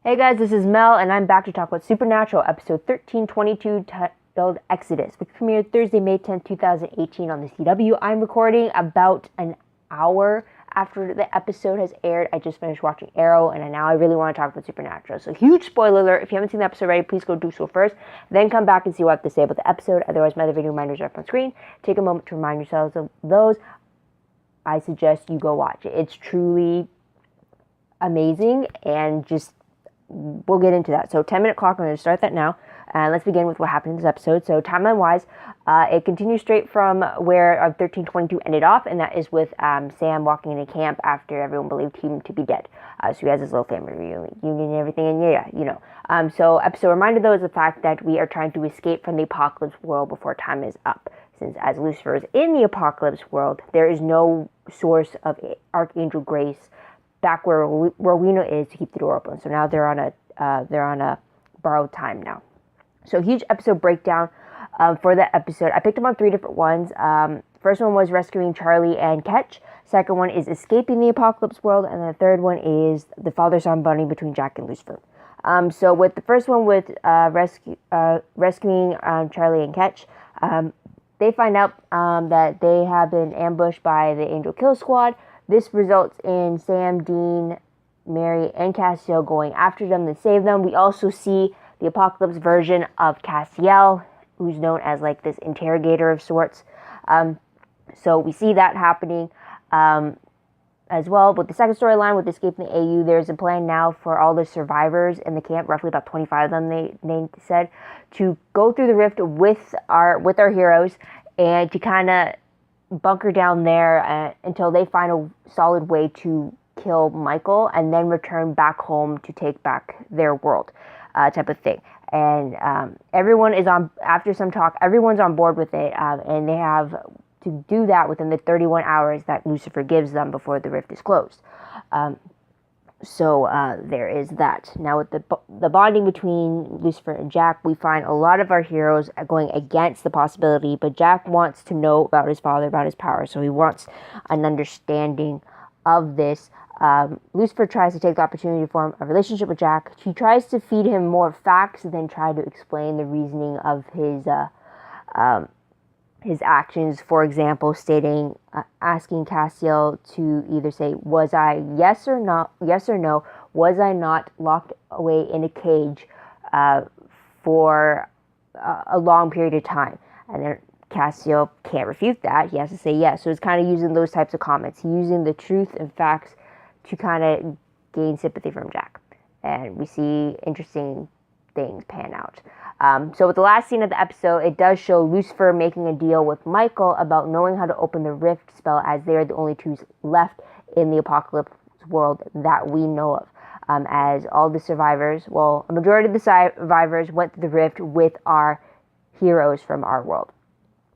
Hey guys, this is Mel, and I'm back to talk about Supernatural, episode 1322, titled Exodus, which premiered Thursday, May 10th, 2018 on the CW. I'm recording about an hour after the episode has aired. I just finished watching Arrow, and now I really want to talk about Supernatural. So, huge spoiler alert. If you haven't seen the episode already, please go do so first. Then come back and see what I have to say about the episode. Otherwise, my other video reminders are up on screen. Take a moment to remind yourselves of those. I suggest you go watch it. It's truly amazing, and just we'll get into that. So 10-minute clock, I'm going to start that now. And let's begin with what happened in this episode. So timeline-wise, it continues straight from where 1322 ended off, and that is with Sam walking into camp after everyone believed him to be dead. So he has his little family reunion and everything, and So episode reminder, though, is the fact that we are trying to escape from the apocalypse world before time is up. Since as Lucifer is in the apocalypse world, there is no source of Archangel Grace back where Rowena is to keep the door open. So now they're on a borrowed time now. So huge episode breakdown for that episode. I picked them on 3 different ones. First one was rescuing Charlie and Ketch. Second one is escaping the apocalypse world, and the third one is the father-son bonding between Jack and Lucifer. So with the first one, with rescuing Charlie and Ketch, they find out that they have been ambushed by the Angel Kill Squad. This results in Sam, Dean, Mary, and Castiel going after them to save them. We also see the apocalypse version of Castiel, who's known as like this interrogator of sorts. So we see that happening as well. With the second storyline, with escaping the AU, there's a plan now for all the survivors in the camp, roughly about 25 of them, they said, to go through the rift with our heroes and to kind of bunker down there until they find a solid way to kill Michael and then return back home to take back their world, type of thing. And everyone is on, after some talk, everyone's on board with it, and they have to do that within the 31 hours that Lucifer gives them before the rift is closed. So there is that. Now with the bonding between Lucifer and Jack, we find a lot of our heroes going against the possibility, but Jack wants to know about his father, about his power, so he wants an understanding of this. Lucifer tries to take the opportunity to form a relationship with Jack. He tries to feed him more facts than try to explain the reasoning of his actions. For example, asking Castiel to either say, was I yes or no, was I not locked away in a cage for a long period of time? And then Castiel can't refute that. He has to say yes. So it's kind of using those types of comments. He's using the truth and facts to kind of gain sympathy from Jack. And we see interesting things pan out. So with the last scene of the episode, it does show Lucifer making a deal with Michael about knowing how to open the rift spell, as they are the only two left in the apocalypse world that we know of. As all the survivors, well, a majority of the survivors went through the rift with our heroes from our world.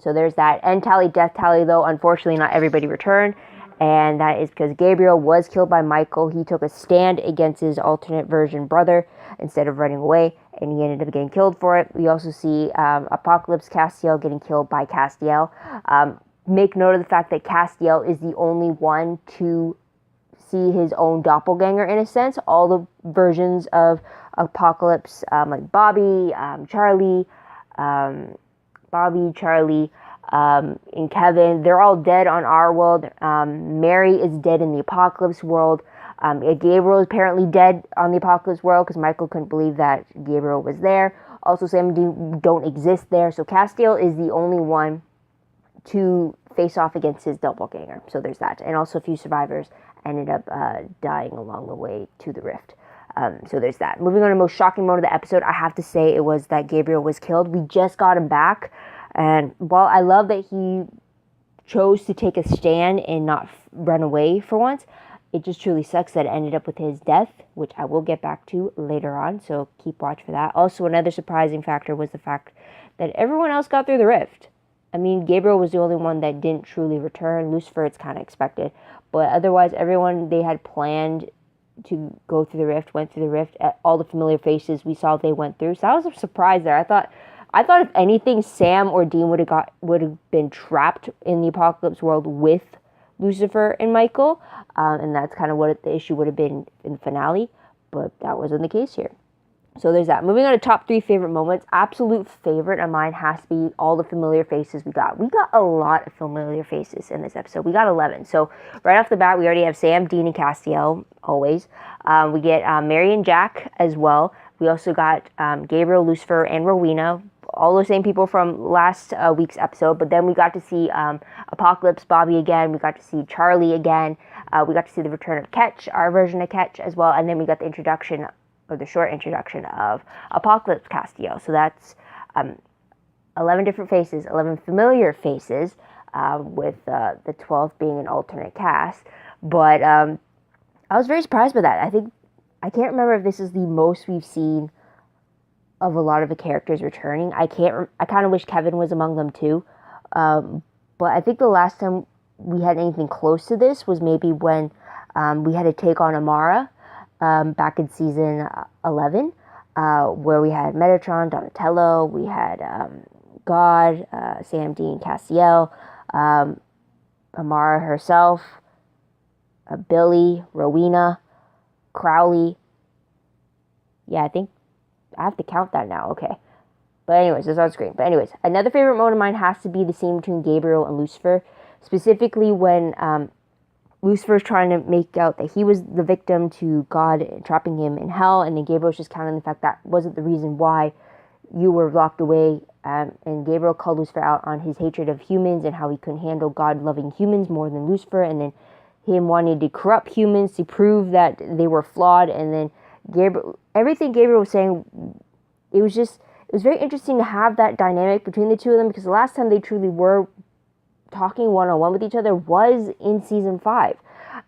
So there's that. End tally, death tally, though, unfortunately not everybody returned. And that is because Gabriel was killed by Michael. He took a stand against his alternate version brother instead of running away, and he ended up getting killed for it. We also see Apocalypse Castiel getting killed by Castiel. Make note of the fact that Castiel is the only one to see his own doppelganger, in a sense. All the versions of Apocalypse, like Bobby, Charlie, and Kevin, they're all dead on our world. Mary is dead in the apocalypse world. Gabriel is apparently dead on the apocalypse world because Michael couldn't believe that Gabriel was there. Also, Sam and Dean don't exist there. So Castiel is the only one to face off against his doppelganger. So there's that. And also a few survivors ended up dying along the way to the rift. So there's that. Moving on to the most shocking moment of the episode, I have to say it was that Gabriel was killed. We just got him back. And while I love that he chose to take a stand and not run away for once, it just truly sucks that it ended up with his death, which I will get back to later on, so keep watch for that. Also, another surprising factor was the fact that everyone else got through the rift. I mean, Gabriel was the only one that didn't truly return. Lucifer, it's kind of expected. But otherwise, everyone they had planned to go through the rift went through the rift. All the familiar faces we saw they went through. So I was surprised there. I thought if anything, Sam or Dean would have been trapped in the apocalypse world with Lucifer and Michael, and that's kind of what the issue would have been in the finale. but that wasn't the case here. So there's that. Moving on to top 3 favorite moments. Absolute favorite of mine has to be all the familiar faces we got. We got a lot of familiar faces in this episode. We got 11. So right off the bat, we already have Sam, Dean, and Castiel, always. We get Mary and Jack as well. We also got Gabriel, Lucifer, and Rowena. All the same people from last week's episode. But then we got to see Apocalypse, Bobby again. We got to see Charlie again. We got to see the return of Ketch, our version of Ketch as well. And then we got the introduction, or the short introduction of Apocalypse Castiel. So that's 11 different faces, 11 familiar faces, with the 12th being an alternate cast. But I was very surprised by that. I can't remember if this is the most we've seen of a lot of the characters returning. I kind of wish Kevin was among them too. But I think the last time we had anything close to this was maybe when we had to take on Amara. Back in season 11, where we had Metatron, Donatello, we had God, Sam, Dean, Castiel, Amara herself, Billy, Rowena, Crowley. Yeah, I think I have to count that now. Okay. But anyways, it's on screen. But anyways, another favorite moment of mine has to be the scene between Gabriel and Lucifer, specifically when Lucifer's trying to make out that he was the victim to God trapping him in hell, and then Gabriel's just counting the fact that wasn't the reason why you were locked away. And Gabriel called Lucifer out on his hatred of humans and how he couldn't handle God loving humans more than Lucifer, and then him wanting to corrupt humans to prove that they were flawed. And then everything Gabriel was saying, it was very interesting to have that dynamic between the two of them, because the last time they truly were talking one-on-one with each other was in season 5.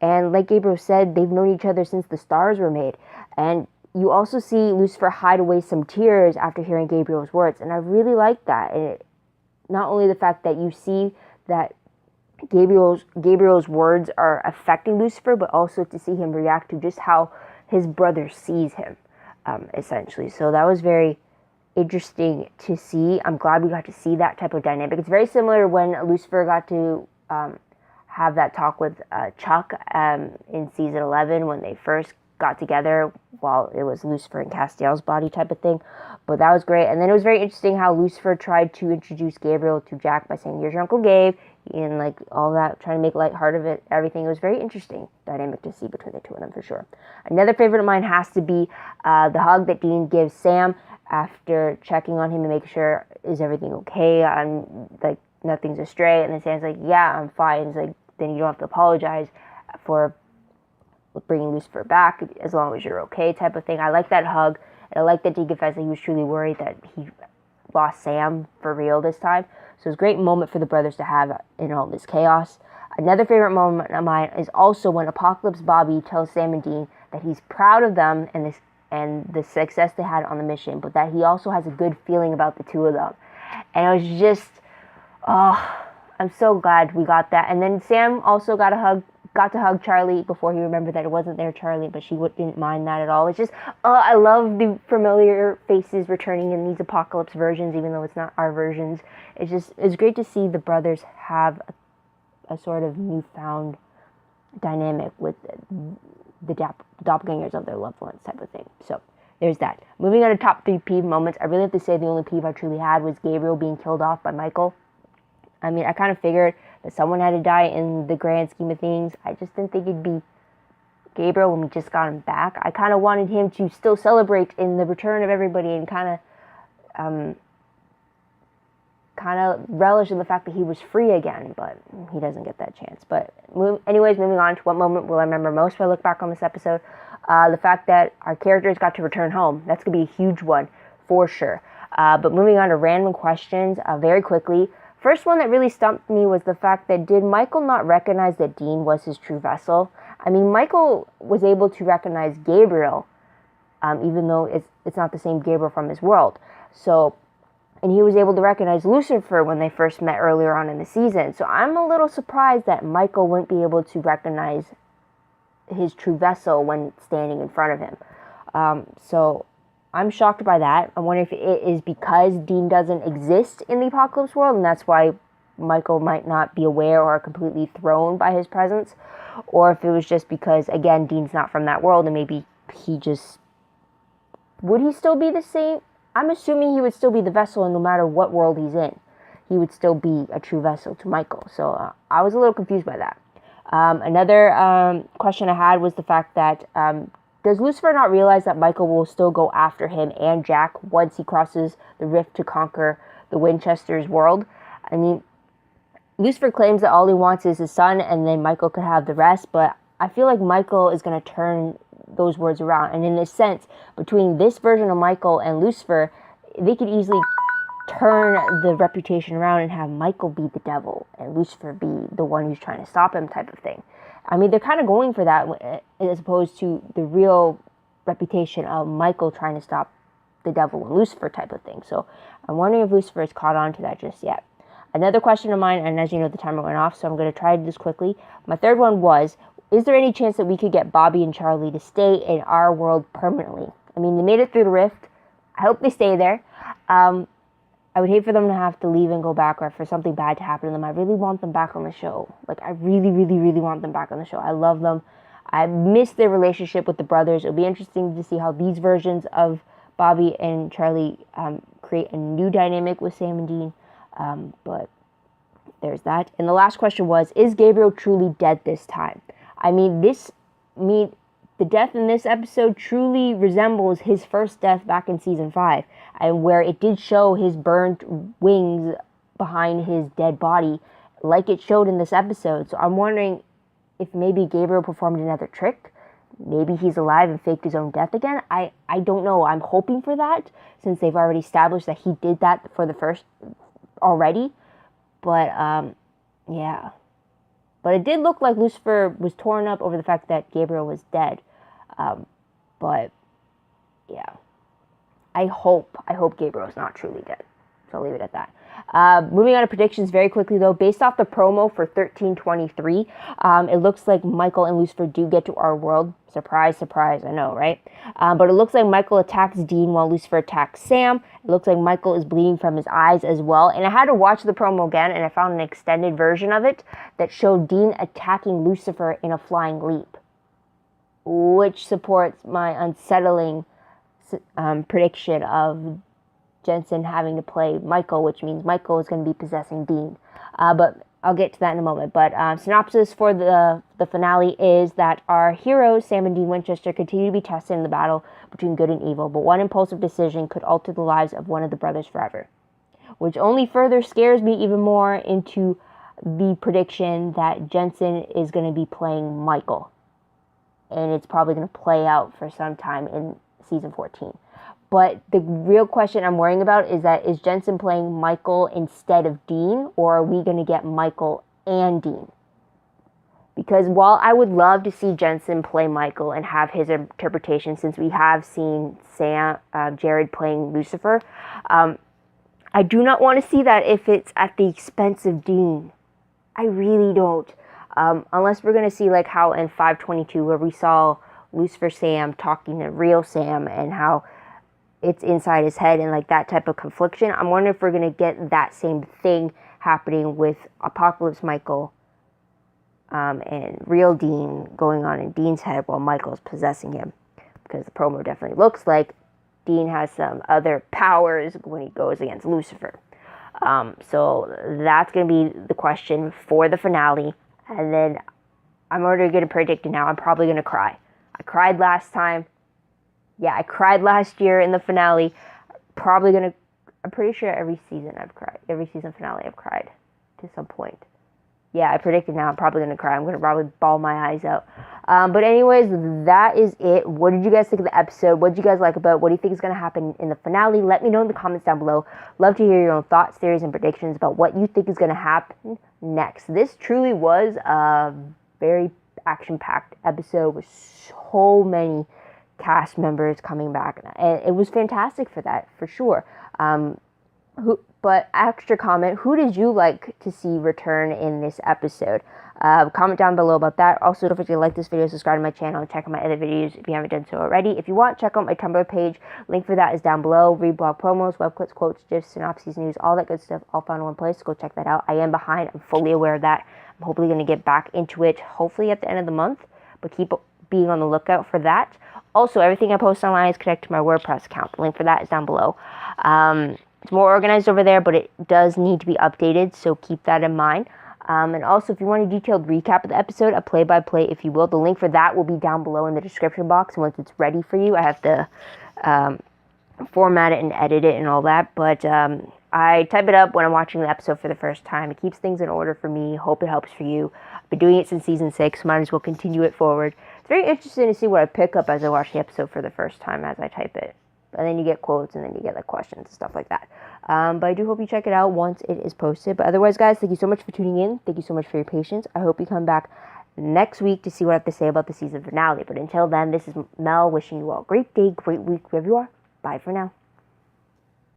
And like Gabriel said, they've known each other since the stars were made. And you also see Lucifer hide away some tears after hearing Gabriel's words. And I really like that. And not only the fact that you see that Gabriel's words are affecting Lucifer, but also to see him react to just how his brother sees him, essentially. So that was very interesting to see. I'm glad we got to see that type of dynamic. It's very similar when Lucifer got to have that talk with Chuck in season 11 when they first got together, while it was Lucifer and Castiel's body type of thing. But that was great. And then it was very interesting how Lucifer tried to introduce Gabriel to Jack by saying, "Here's your Uncle Gabe," and like all that, trying to make lighthearted of it, everything. It was very interesting dynamic to see between the two of them for sure. Another favorite of mine has to be the hug that Dean gives Sam after checking on him and making sure, is everything okay? I'm like, nothing's astray. And then Sam's like, yeah, I'm fine. It's like, then you don't have to apologize for bringing Lucifer back as long as you're okay, type of thing. I like that hug. And I like that Dean confessed that he was truly worried that he lost Sam for real this time. So it was a great moment for the brothers to have in all this chaos. Another favorite moment of mine is also when Apocalypse Bobby tells Sam and Dean that he's proud of them and the success they had on the mission, but that he also has a good feeling about the two of them. And it was just, I'm so glad we got that. And then Sam also got to hug Charlie before he remembered that it wasn't their Charlie, but she didn't mind that at all. It's just, I love the familiar faces returning in these Apocalypse versions, even though it's not our versions. It's great to see the brothers have a sort of newfound dynamic with the doppelgangers of their loved ones type of thing. So there's that. Moving on to top 3 peeve moments, I really have to say the only peeve I truly had was Gabriel being killed off by Michael. I mean, I kind of figured that someone had to die in the grand scheme of things. I just didn't think it'd be Gabriel when we just got him back. I kind of wanted him to still celebrate in the return of everybody and kind of relish in the fact that he was free again, but he doesn't get that chance. But anyways, moving on to what moment will I remember most when I look back on this episode. The fact that our characters got to return home. That's going to be a huge one for sure. But moving on to random questions very quickly. First one that really stumped me was the fact that did Michael not recognize that Dean was his true vessel? I mean, Michael was able to recognize Gabriel, even though it's not the same Gabriel from his world. So, and he was able to recognize Lucifer when they first met earlier on in the season. So I'm a little surprised that Michael wouldn't be able to recognize his true vessel when standing in front of him. So I'm shocked by that. I wonder if it is because Dean doesn't exist in the Apocalypse world, and that's why Michael might not be aware or completely thrown by his presence, or if it was just because, again, Dean's not from that world, and maybe he just... Would he still be the same? I'm assuming he would still be the vessel, and no matter what world he's in, he would still be a true vessel to Michael. So I was a little confused by that. Another question I had was the fact that does Lucifer not realize that Michael will still go after him and Jack once he crosses the rift to conquer the Winchester's world? I mean, Lucifer claims that all he wants is his son, and then Michael could have the rest, but I feel like Michael is going to turn those words around. And in a sense, between this version of Michael and Lucifer, they could easily turn the reputation around and have Michael be the devil and Lucifer be the one who's trying to stop him, type of thing. I mean, they're kind of going for that as opposed to the real reputation of Michael trying to stop the devil and Lucifer, type of thing. So I'm wondering if Lucifer has caught on to that just yet. Another question of mine, and as you know, the timer went off, so I'm going to try this quickly. My third one was, is there any chance that we could get Bobby and Charlie to stay in our world permanently? I mean, they made it through the rift. I hope they stay there. I would hate for them to have to leave and go back, or for something bad to happen to them. I really want them back on the show. Like, I really, really, really want them back on the show. I love them. I miss their relationship with the brothers. It'll be interesting to see how these versions of Bobby and Charlie create a new dynamic with Sam and Dean. But there's that. And the last question was, is Gabriel truly dead this time? I mean, the death in this episode truly resembles his first death back in season 5, and where it did show his burnt wings behind his dead body, like it showed in this episode. So I'm wondering if maybe Gabriel performed another trick. Maybe he's alive and faked his own death again. I don't know. I'm hoping for that, since they've already established that he did that for the first already. But yeah. But it did look like Lucifer was torn up over the fact that Gabriel was dead. But yeah, I hope Gabriel's not truly dead. So I'll leave it at that. Moving on to predictions very quickly, though. Based off the promo for 1323, it looks like Michael and Lucifer do get to our world. Surprise, surprise, I know, right? But it looks like Michael attacks Dean while Lucifer attacks Sam. It looks like Michael is bleeding from his eyes as well. And I had to watch the promo again, and I found an extended version of it that showed Dean attacking Lucifer in a flying leap, which supports my unsettling prediction of Jensen having to play Michael, which means Michael is going to be possessing Dean. But I'll get to that in a moment. But synopsis for the finale is that our heroes, Sam and Dean Winchester, continue to be tested in the battle between good and evil, but one impulsive decision could alter the lives of one of the brothers forever, which only further scares me even more into the prediction that Jensen is going to be playing Michael, and it's probably going to play out for some time in season 14. But the real question I'm worrying about is that, is Jensen playing Michael instead of Dean, or are we going to get Michael and Dean? Because while I would love to see Jensen play Michael and have his interpretation, since we have seen Jared playing Lucifer, I do not want to see that if it's at the expense of Dean. I really don't. Unless we're going to see like how in 522, where we saw Lucifer Sam talking to real Sam and how it's inside his head and like that type of confliction. I'm wondering if we're going to get that same thing happening with Apocalypse Michael and real Dean going on in Dean's head while Michael's possessing him. Because the promo definitely looks like Dean has some other powers when he goes against Lucifer. So that's going to be the question for the finale. And then I'm already going to predict it now. I'm probably going to cry. I cried last time. Yeah, I cried last year in the finale. I'm pretty sure every season I've cried. Every season finale I've cried to some point. Yeah, I predicted now I'm probably going to cry. I'm going to probably bawl my eyes out. But anyways, that is it. What did you guys think of the episode? What did you guys like about it? What do you think is going to happen in the finale? Let me know in the comments down below. Love to hear your own thoughts, theories, and predictions about what you think is going to happen next. This truly was a very action-packed episode with so many cast members coming back, and it was fantastic for that, for sure. But extra comment, who did you like to see return in this episode? Comment down below about that. Also, don't forget to like this video, subscribe to my channel, and check out my other videos if you haven't done so already. If you want, check out my Tumblr page. Link for that is down below. Read blog promos, web clips, quotes, gifs, synopses, news, all that good stuff, all found in one place. Go check that out. I am behind. I'm fully aware of that. I'm hopefully going to get back into it, hopefully at the end of the month. But being on the lookout for that. Also, everything I post online is connected to my WordPress account. The link for that is down below. It's more organized over there, but it does need to be updated, so keep that in mind. And also, if you want a detailed recap of the episode, a play-by-play, if you will, the link for that will be down below in the description box. Once it's ready for you, I have to format it and edit it and all that. But I type it up when I'm watching the episode for the first time. It keeps things in order for me. Hope it helps for you. I've been doing it since season 6. Might as well continue it forward. It's very interesting to see what I pick up as I watch the episode for the first time as I type it. And then you get quotes, and then you get like questions and stuff like that. But I do hope you check it out once it is posted. But otherwise, guys, thank you so much for tuning in. Thank you so much for your patience. I hope you come back next week to see what I have to say about the season finale. But until then, this is Mel wishing you all a great day, great week, wherever you are. Bye for now.